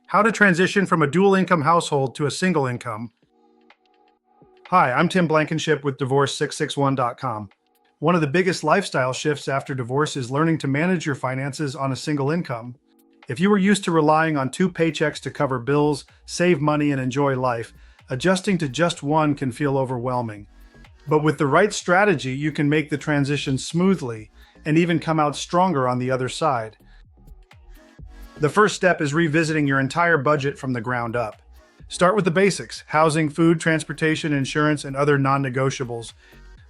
How to transition from a dual income household to a single income. Hi, I'm Tim Blankenship with Divorce661.com. One of the biggest lifestyle shifts after divorce is learning to manage your finances on a single income. If you were used to relying on two paychecks to cover bills, save money, and enjoy life, adjusting to just one can feel overwhelming. But with the right strategy, you can make the transition smoothly and even come out stronger on the other side. The first step is revisiting your entire budget from the ground up. Start with the basics: housing, food, transportation, insurance, and other non-negotiables.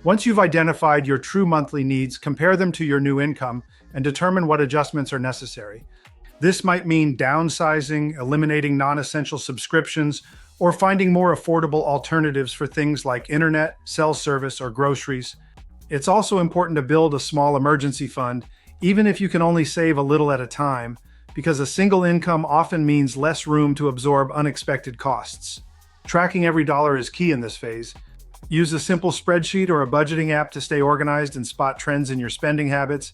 Once you've identified your true monthly needs, compare them to your new income and determine what adjustments are necessary. This might mean downsizing, eliminating non-essential subscriptions, or finding more affordable alternatives for things like internet, cell service, or groceries. It's also important to build a small emergency fund, even if you can only save a little at a time, because a single income often means less room to absorb unexpected costs. Tracking every dollar is key in this phase. Use a simple spreadsheet or a budgeting app to stay organized and spot trends in your spending habits.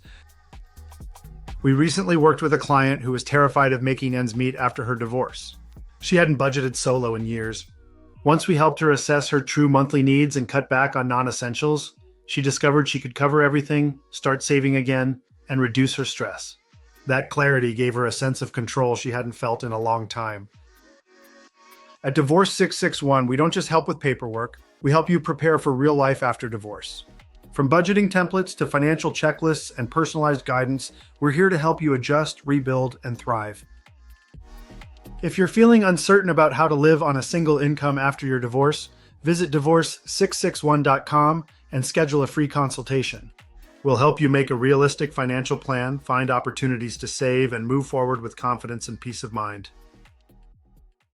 We recently worked with a client who was terrified of making ends meet after her divorce. She hadn't budgeted solo in years. Once we helped her assess her true monthly needs and cut back on non-essentials, she discovered she could cover everything, start saving again, and reduce her stress. That clarity gave her a sense of control she hadn't felt in a long time. At Divorce 661, we don't just help with paperwork, we help you prepare for real life after divorce. From budgeting templates to financial checklists and personalized guidance, we're here to help you adjust, rebuild, and thrive. If you're feeling uncertain about how to live on a single income after your divorce, visit Divorce661.com and schedule a free consultation. We'll help you make a realistic financial plan, find opportunities to save, and move forward with confidence and peace of mind.